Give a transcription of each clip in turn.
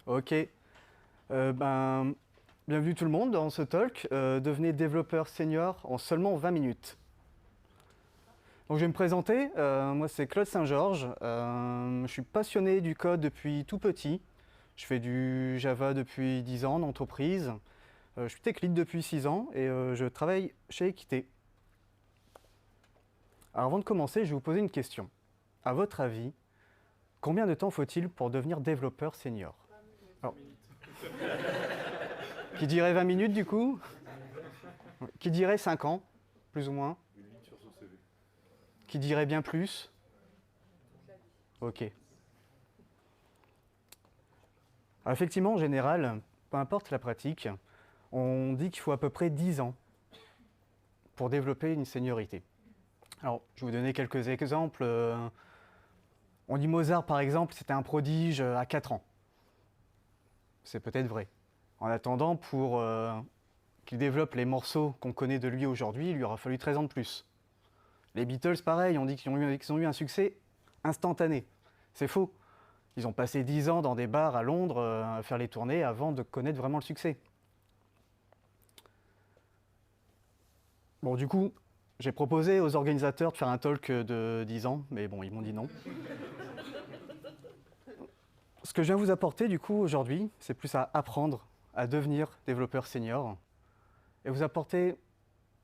Ok. Bienvenue tout le monde dans ce talk. Devenez développeur senior en seulement 20 minutes. Donc je vais me présenter. Moi c'est Claude Saint-Georges. Je suis passionné du code depuis tout petit. Je fais du Java depuis 10 ans en entreprise. Je suis tech lead depuis 6 ans et je travaille chez Equité. Alors avant de commencer, je vais vous poser une question. À votre avis, combien de temps faut-il pour devenir développeur senior? Alors, qui dirait 20 minutes du coup? Qui dirait 5 ans, plus ou moins? Qui dirait bien plus? Ok. Alors effectivement, en général, peu importe la pratique, on dit qu'il faut à peu près 10 ans pour développer une seniorité. Alors, je vais vous donner quelques exemples. On dit Mozart, par exemple, c'était un prodige à 4 ans. C'est peut-être vrai. En attendant, pour qu'il développe les morceaux qu'on connaît de lui aujourd'hui, il lui aura fallu 13 ans de plus. Les Beatles, pareil, on dit qu'ils ont eu un succès instantané. C'est faux. Ils ont passé 10 ans dans des bars à Londres à faire les tournées avant de connaître vraiment le succès. Bon, du coup, j'ai proposé aux organisateurs de faire un talk de 10 ans, mais bon, ils m'ont dit non. Ce que je viens vous apporter, du coup, aujourd'hui, c'est plus à apprendre à devenir développeur senior et vous apporter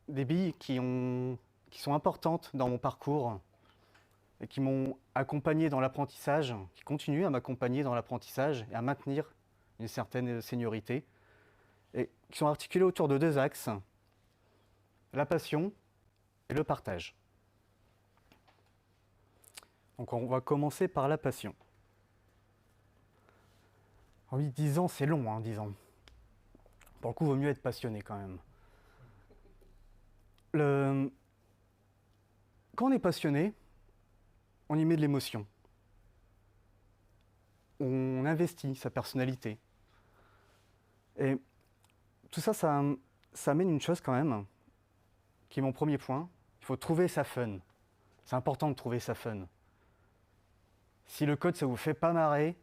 des billes qui sont importantes dans mon parcours et qui m'ont accompagné dans l'apprentissage, qui continuent à m'accompagner dans l'apprentissage et à maintenir une certaine seniorité, et qui sont articulés autour de deux axes, la passion et le partage. Donc on va commencer par la passion. Alors oui, 10 ans, c'est long, hein, 10 ans. Pour le coup, il vaut mieux être passionné quand même. Quand on est passionné, on y met de l'émotion. On investit sa personnalité. Et tout ça, ça amène une chose quand même, qui est mon premier point. Il faut trouver sa fun. C'est important de trouver sa fun. Si le code, ça vous fait pas marrer,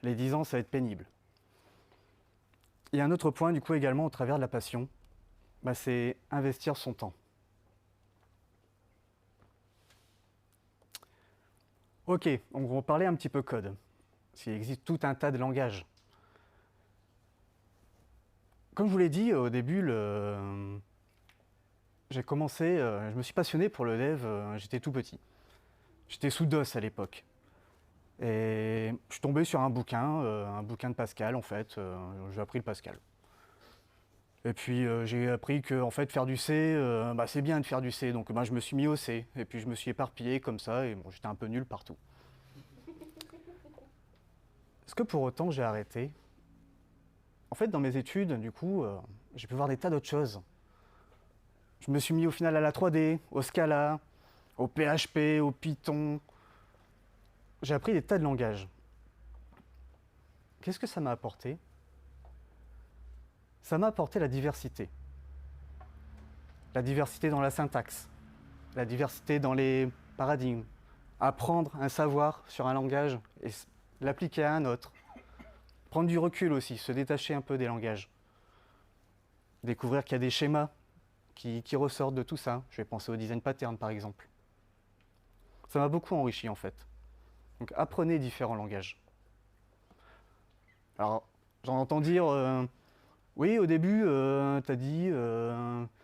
les 10 ans, ça va être pénible. Il y a un autre point, du coup, également, au travers de la passion, c'est investir son temps. Ok, on va parler un petit peu code. Il existe tout un tas de langages. Comme je vous l'ai dit au début, j'ai commencé, je me suis passionné pour le dev, j'étais tout petit. J'étais sous DOS à l'époque. Et je suis tombé sur un bouquin de Pascal en fait, j'ai appris le Pascal. Et puis j'ai appris que en fait, faire du C, c'est bien de faire du C, donc je me suis mis au C, et puis je me suis éparpillé comme ça, et bon, j'étais un peu nul partout. Est-ce que pour autant j'ai arrêté? En fait, dans mes études, du coup, j'ai pu voir des tas d'autres choses. Je me suis mis au final à la 3D, au Scala, au PHP, au Python. J'ai appris des tas de langages. Qu'est-ce que ça m'a apporté? Ça m'a apporté la diversité. La diversité dans la syntaxe, la diversité dans les paradigmes. Apprendre un savoir sur un langage et l'appliquer à un autre. Prendre du recul aussi, se détacher un peu des langages. Découvrir qu'il y a des schémas qui ressortent de tout ça. Je vais penser au design pattern par exemple. Ça m'a beaucoup enrichi en fait. Donc apprenez différents langages. Alors, j'en entends dire, oui, au début, tu as dit,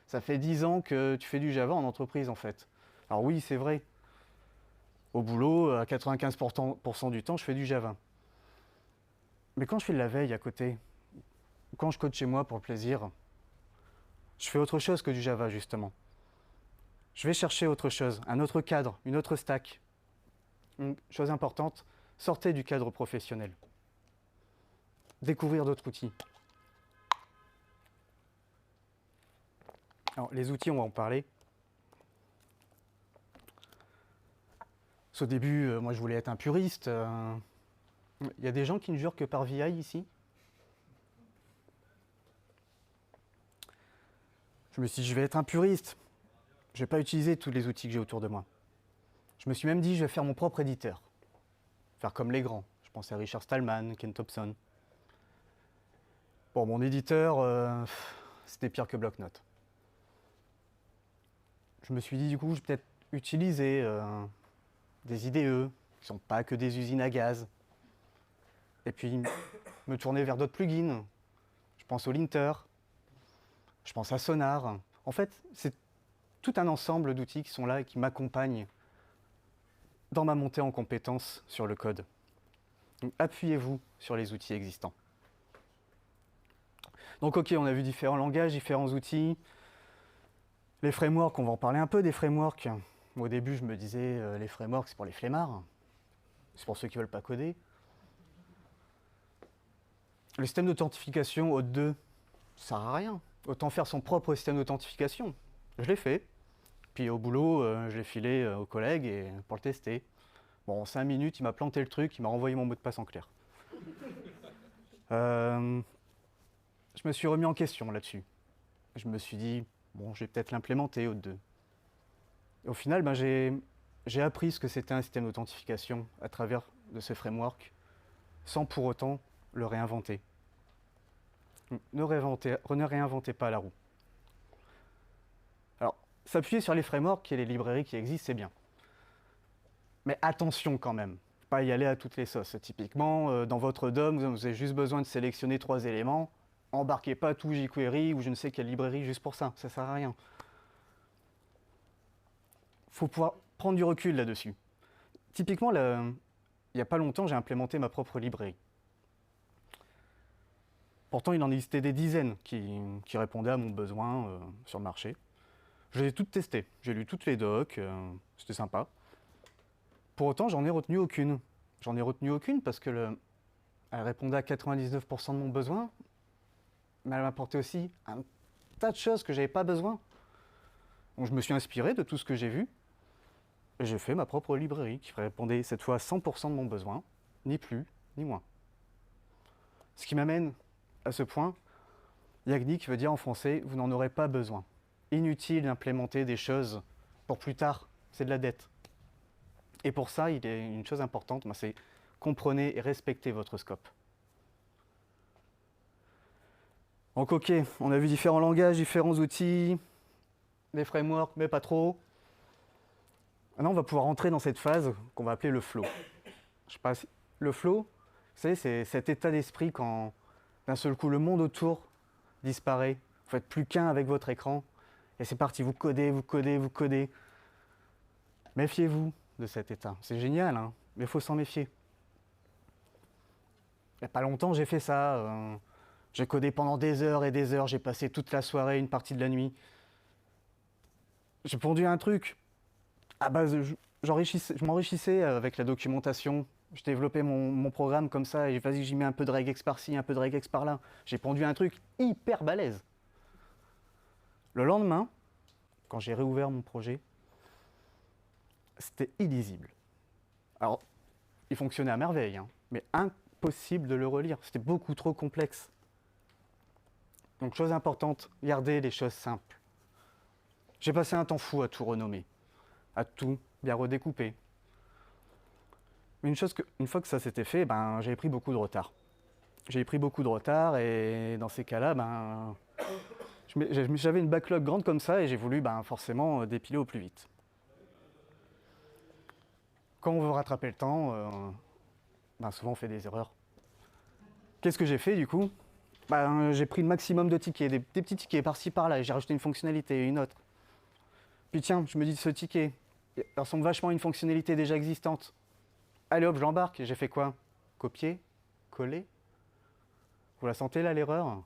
ça fait 10 ans que tu fais du Java en entreprise en fait. Alors oui, c'est vrai. Au boulot, à 95% du temps, je fais du Java. Mais quand je fais de la veille à côté, quand je code chez moi pour le plaisir, je fais autre chose que du Java justement. Je vais chercher autre chose, un autre cadre, une autre stack. Une chose importante, sortez du cadre professionnel. Découvrir d'autres outils. Alors, les outils, on va en parler. Au début, moi, je voulais être un puriste. Il y a des gens qui ne jurent que par VI ici. Je me suis dit, je vais être un puriste. Je ne vais pas utiliser tous les outils que j'ai autour de moi. Je me suis même dit, je vais faire mon propre éditeur. Faire comme les grands. Je pensais à Richard Stallman, Ken Thompson. Bon, mon éditeur, c'était pire que bloc-notes. Je me suis dit, du coup, je vais peut-être utiliser des IDE, qui ne sont pas que des usines à gaz. Et puis, me tourner vers d'autres plugins. Je pense au Linter, je pense à Sonar. En fait, c'est tout un ensemble d'outils qui sont là et qui m'accompagnent dans ma montée en compétences sur le code. Donc, appuyez-vous sur les outils existants. Donc ok, on a vu différents langages, différents outils. Les frameworks, on va en parler un peu des frameworks. Au début, je me disais, les frameworks, c'est pour les flemmards. C'est pour ceux qui ne veulent pas coder. Le système d'authentification Auth 2, ça sert à rien. Autant faire son propre système d'authentification. Je l'ai fait. Puis au boulot, je l'ai filé aux collègues pour le tester. Bon, en 5 minutes, il m'a planté le truc, il m'a renvoyé mon mot de passe en clair. Je me suis remis en question là-dessus. Je me suis dit, bon, je vais peut-être l'implémenter Auth 2. Et au final, j'ai appris ce que c'était un système d'authentification à travers de ce framework, sans pour autant le réinventer. Ne réinventez pas la roue. Alors, s'appuyer sur les frameworks et les librairies qui existent, c'est bien. Mais attention quand même, pas y aller à toutes les sauces. Typiquement, dans votre DOM, vous avez juste besoin de sélectionner 3 éléments. Embarquez pas tout jQuery ou je ne sais quelle librairie juste pour ça, ça sert à rien. Faut pouvoir prendre du recul là-dessus. Typiquement, il n'y a pas longtemps, j'ai implémenté ma propre librairie. Pourtant, il en existait des dizaines qui répondaient à mon besoin sur le marché. Je les ai toutes testées, j'ai lu toutes les docs, c'était sympa. Pour autant, j'en ai retenu aucune. J'en ai retenu aucune parce que elle répondait à 99% de mon besoin, mais elle m'apportait aussi un tas de choses que je n'avais pas besoin. Donc je me suis inspiré de tout ce que j'ai vu, et j'ai fait ma propre librairie qui répondait cette fois à 100% de mon besoin, ni plus, ni moins. Ce qui m'amène à ce point, Yagnik veut dire en français, vous n'en aurez pas besoin. Inutile d'implémenter des choses pour plus tard, c'est de la dette. Et pour ça, il est une chose importante, c'est comprenez et respectez votre scope. Donc ok, on a vu différents langages, différents outils, des frameworks, mais pas trop. Maintenant, on va pouvoir entrer dans cette phase qu'on va appeler le flow. Je sais pas si... Le flow, vous savez, c'est cet état d'esprit quand d'un seul coup le monde autour disparaît. Vous faites plus qu'un avec votre écran et c'est parti, vous codez, vous codez, vous codez. Méfiez-vous de cet état. C'est génial, hein, mais il faut s'en méfier. Il n'y a pas longtemps, j'ai fait ça. J'ai codé pendant des heures et des heures. J'ai passé toute la soirée, une partie de la nuit. J'ai pondu un truc. À base, je m'enrichissais avec la documentation. Je développais mon programme comme ça et vas-y, j'y mets un peu de regex par-ci, un peu de regex par-là. J'ai pondu un truc hyper balèze. Le lendemain, quand j'ai réouvert mon projet, c'était illisible. Alors, il fonctionnait à merveille, hein, mais impossible de le relire. C'était beaucoup trop complexe. Donc, chose importante, gardez les choses simples. J'ai passé un temps fou à tout renommer, à tout bien redécouper. Mais une fois que ça s'était fait, j'avais pris beaucoup de retard. J'ai pris beaucoup de retard et dans ces cas-là, j'avais une backlog grande comme ça et j'ai voulu forcément dépiler au plus vite. Quand on veut rattraper le temps, souvent on fait des erreurs. Qu'est-ce que j'ai fait du coup ? J'ai pris le maximum de tickets, des petits tickets par-ci par-là et j'ai rajouté une fonctionnalité et une autre. Puis tiens, je me dis ce ticket, il ressemble vachement à une fonctionnalité déjà existante. Allez hop, j'embarque. J'ai fait quoi ? Copier ? Coller ? Vous la sentez là l'erreur ?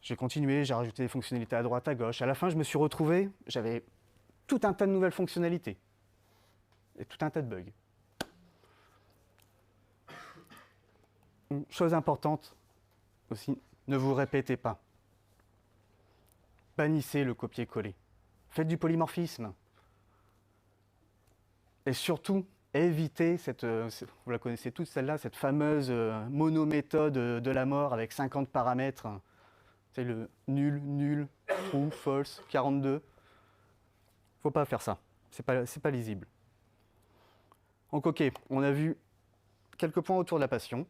J'ai continué, j'ai rajouté des fonctionnalités à droite, à gauche. À la fin, je me suis retrouvé, j'avais tout un tas de nouvelles fonctionnalités. Et tout un tas de bugs. Une chose importante aussi, ne vous répétez pas. Bannissez le copier-coller. Faites du polymorphisme. Et surtout, évitez vous la connaissez tous celle-là, cette fameuse monométhode de la mort avec 50 paramètres. C'est le nul, nul, true, false, 42. Faut pas faire ça, c'est pas lisible. Donc ok, on a vu quelques points autour de la passion.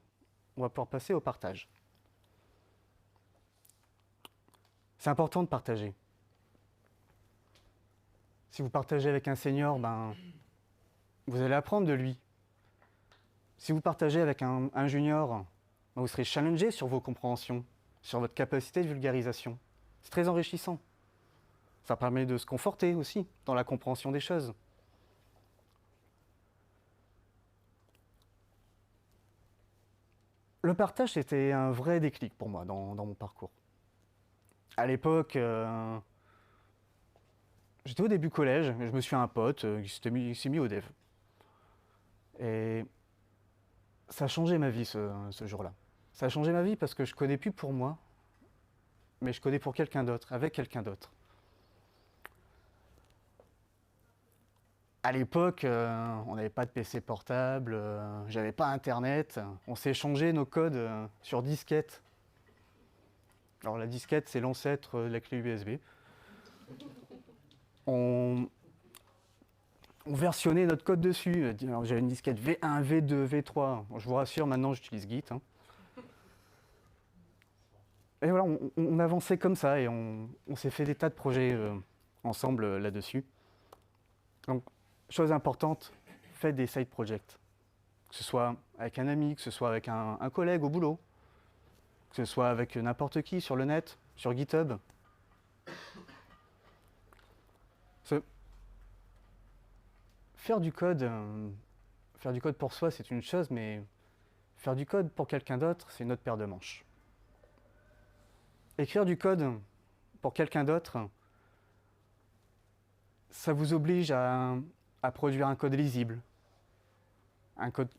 On va pouvoir passer au partage. C'est important de partager. Si vous partagez avec un senior, vous allez apprendre de lui. Si vous partagez avec un junior, vous serez challengé sur vos compréhensions, sur votre capacité de vulgarisation. C'est très enrichissant. Ça permet de se conforter aussi dans la compréhension des choses. Le partage, c'était un vrai déclic pour moi dans mon parcours. À l'époque, j'étais au début collège, je me suis fait un pote qui s'est mis au dev. Et ça a changé ma vie ce jour-là. Ça a changé ma vie parce que je codais plus pour moi, mais je codais pour quelqu'un d'autre, avec quelqu'un d'autre. À l'époque, on n'avait pas de PC portable, j'avais pas internet, on s'est échangé nos codes sur disquette. Alors la disquette, c'est l'ancêtre de la clé USB. On versionnait notre code dessus. J'avais une disquette V1, V2, V3. Je vous rassure, maintenant j'utilise Git. Et voilà, on avançait comme ça et on s'est fait des tas de projets ensemble là-dessus. Donc, chose importante, faites des side projects. Que ce soit avec un ami, que ce soit avec un collègue au boulot, que ce soit avec n'importe qui sur le net, sur GitHub. Faire du code pour soi, c'est une chose, mais faire du code pour quelqu'un d'autre, c'est une autre paire de manches. Écrire du code pour quelqu'un d'autre, ça vous oblige à produire un code lisible, un code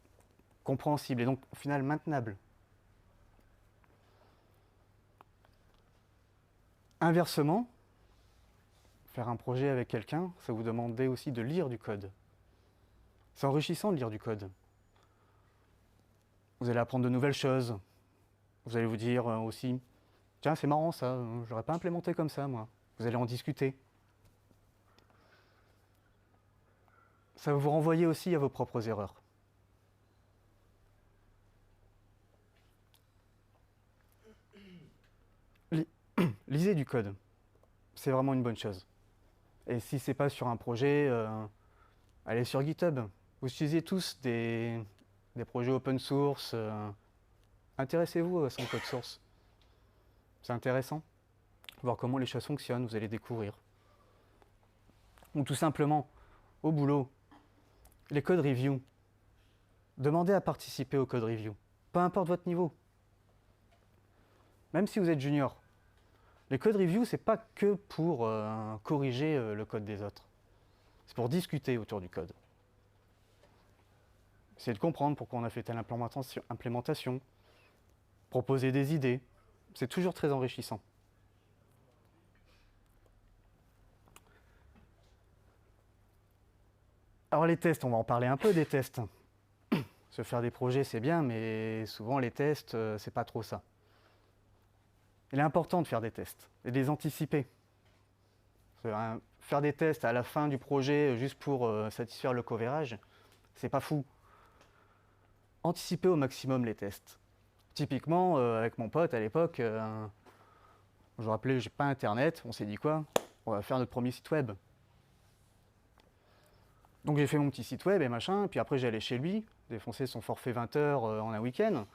compréhensible et donc au final maintenable. Inversement, faire un projet avec quelqu'un, ça vous demandait aussi de lire du code. C'est enrichissant de lire du code. Vous allez apprendre de nouvelles choses. Vous allez vous dire aussi, tiens, c'est marrant ça, j'aurais pas implémenté comme ça moi. Vous allez en discuter. Ça va vous renvoyer aussi à vos propres erreurs. Lisez du code. C'est vraiment une bonne chose. Et si c'est pas sur un projet, allez sur GitHub. Vous utilisez tous des projets open source. Intéressez-vous à son code source. C'est intéressant. Voir comment les choses fonctionnent, vous allez découvrir. Ou tout simplement, au boulot, les code review. Demandez à participer au code review. Peu importe votre niveau. Même si vous êtes junior. Les code review, c'est pas que pour corriger le code des autres. C'est pour discuter autour du code. Essayez de comprendre pourquoi on a fait telle implémentation. Proposer des idées. C'est toujours très enrichissant. Alors les tests, on va en parler un peu des tests. Se faire des projets, c'est bien, mais souvent les tests, c'est pas trop ça. Il est important de faire des tests et de les anticiper. Faire des tests à la fin du projet juste pour satisfaire le coverage, c'est pas fou. Anticipez au maximum les tests. Typiquement, avec mon pote à l'époque, je me rappelais, j'ai pas internet, on s'est dit quoi? On va faire notre premier site web. Donc j'ai fait mon petit site web et machin, puis après j'allais chez lui, défoncer son forfait 20 heures en un week-end.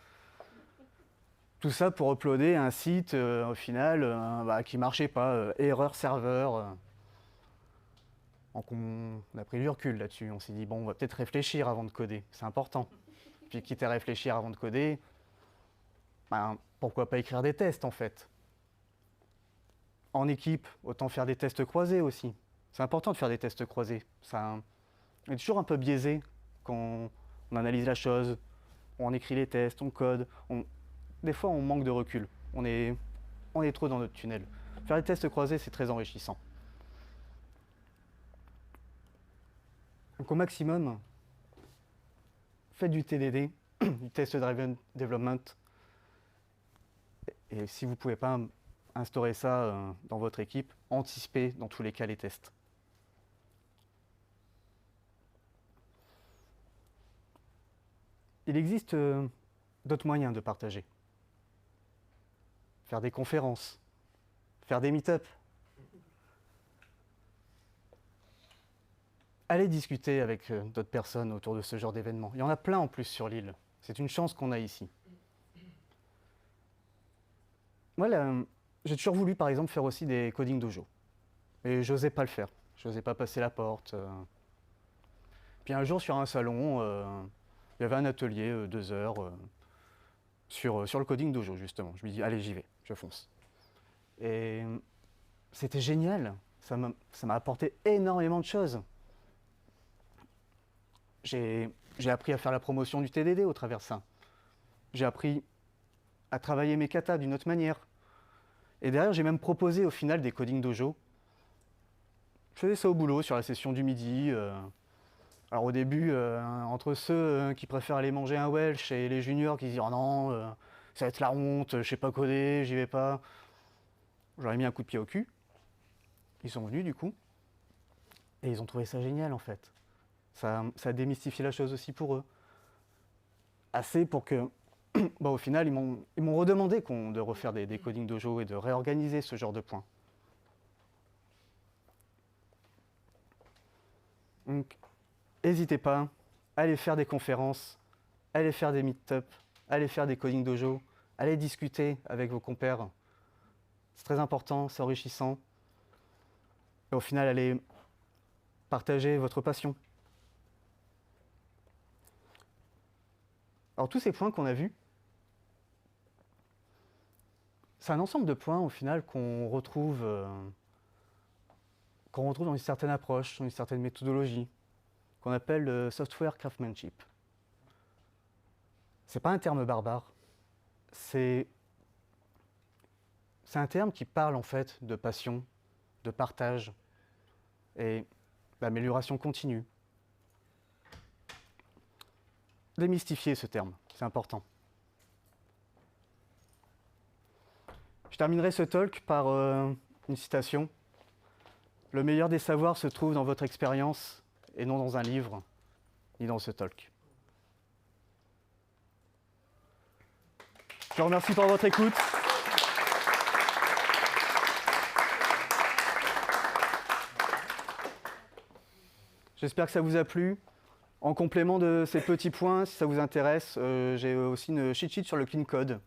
Tout ça pour uploader un site au final qui marchait pas, erreur serveur. Donc on a pris du recul là-dessus, on s'est dit bon, on va peut-être réfléchir avant de coder, c'est important. Puis quitte à réfléchir avant de coder, pourquoi pas écrire des tests en fait. En équipe, autant faire des tests croisés aussi. C'est important de faire des tests croisés. Ça est toujours un peu biaisé quand on analyse la chose, on écrit les tests, on code. Des fois, on manque de recul. On est trop dans notre tunnel. Faire des tests croisés, c'est très enrichissant. Donc au maximum, faites du TDD, du Test Driven Development. Et si vous ne pouvez pas instaurer ça dans votre équipe, anticipez dans tous les cas les tests. Il existe d'autres moyens de partager. Faire des conférences, faire des meet-up. Allez discuter avec d'autres personnes autour de ce genre d'événements. Il y en a plein en plus sur l'île. C'est une chance qu'on a ici. Moi, j'ai toujours voulu, par exemple, faire aussi des coding dojo. Mais j'osais pas le faire. J'osais pas passer la porte. Puis un jour, sur un salon, il y avait un atelier 2 heures sur le coding dojo, justement. Je me dis, allez, j'y vais, je fonce. Et c'était génial. Ça m'a apporté énormément de choses. J'ai appris à faire la promotion du TDD au travers de ça. J'ai appris à travailler mes katas d'une autre manière. Et derrière, j'ai même proposé au final des coding dojo. Je faisais ça au boulot, sur la session du midi. Alors au début, entre ceux qui préfèrent aller manger un Welsh et les juniors qui disent « Oh non, ça va être la honte, je sais pas coder, j'y vais pas », j'aurais mis un coup de pied au cul. Ils sont venus du coup. Et ils ont trouvé ça génial en fait. Ça a démystifié la chose aussi pour eux. Assez pour que, au final, ils m'ont redemandé de refaire des coding dojo et de réorganiser ce genre de points. Donc, n'hésitez pas, allez faire des conférences, allez faire des meet-up, allez faire des coding dojo, allez discuter avec vos compères. C'est très important, c'est enrichissant. Et au final, allez partager votre passion. Alors tous ces points qu'on a vus, c'est un ensemble de points au final qu'on retrouve dans une certaine approche, dans une certaine méthodologie, qu'on appelle le software craftsmanship. C'est pas un terme barbare, c'est un terme qui parle en fait de passion, de partage et d'amélioration continue. Démystifier ce terme, c'est important. Je terminerai ce talk par une citation. Le meilleur des savoirs se trouve dans votre expérience et non dans un livre, ni dans ce talk. Je vous remercie pour votre écoute. J'espère que ça vous a plu. En complément de ces petits points, si ça vous intéresse, j'ai aussi une cheat sheet sur le clean code.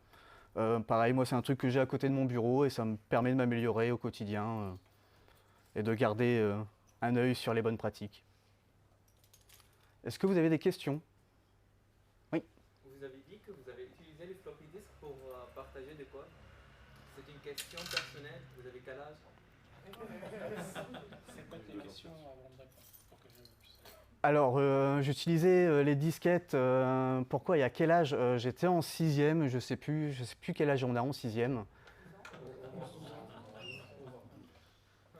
Pareil, moi c'est un truc que j'ai à côté de mon bureau et ça me permet de m'améliorer au quotidien et de garder un œil sur les bonnes pratiques. Est-ce que vous avez des questions? Oui. Vous avez dit que vous avez utilisé les floppy disks pour partager des codes. C'est une question personnelle. Vous avez quel âge? C'est quoi tes questions avant de répondre pour que je puisse... Alors, j'utilisais les disquettes, pourquoi et à quel âge? J'étais en 6e, je sais plus quel âge on a en 6e.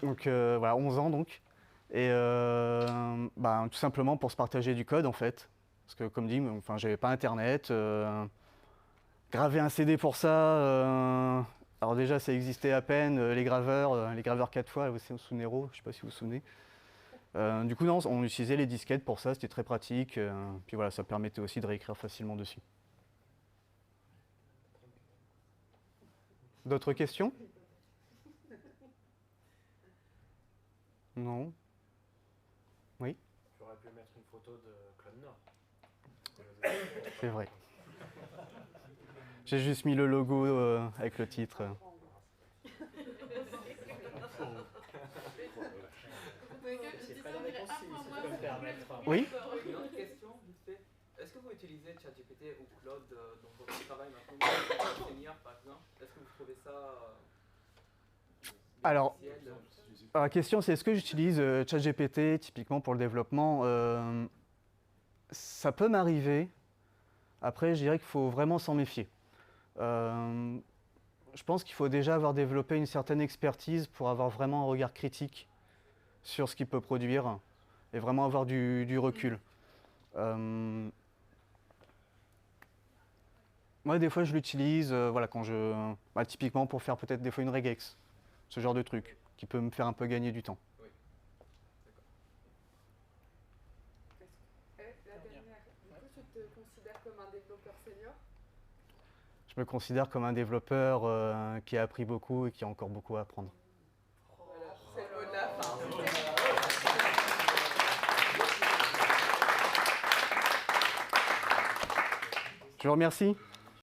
Donc voilà, 11 ans donc. Et tout simplement pour se partager du code en fait. Parce que comme dit, j'avais pas internet. Graver un CD pour ça, alors déjà ça existait à peine, les graveurs 4 fois, c'est sous Nero, je sais pas si vous vous souvenez. Du coup non, on utilisait les disquettes pour ça, c'était très pratique. Puis voilà, ça permettait aussi de réécrire facilement dessus. D'autres questions? Non? Oui? J'aurais pu mettre une photo de Claude Nord. C'est vrai. J'ai juste mis le logo avec le titre. Oui? Une autre question, vite fait. Est-ce que vous utilisez ChatGPT ou Claude dans votre travail maintenant, comme senior par exemple? Est-ce que vous trouvez ça Alors, bénéficiel? la question c'est est-ce que j'utilise ChatGPT typiquement pour le développement? Ça peut m'arriver. Après, je dirais qu'il faut vraiment s'en méfier. Je pense qu'il faut déjà avoir développé une certaine expertise pour avoir vraiment un regard critique sur ce qu'il peut produire et vraiment avoir du recul. Moi, des fois, je l'utilise typiquement pour faire peut-être des fois une regex, ce genre de truc, qui peut me faire un peu gagner du temps. Oui. La dernière, du coup, tu te considères comme un développeur senior? Je me considère comme un développeur qui a appris beaucoup et qui a encore beaucoup à apprendre. Voilà, c'est le mot de la fin. Je vous remercie.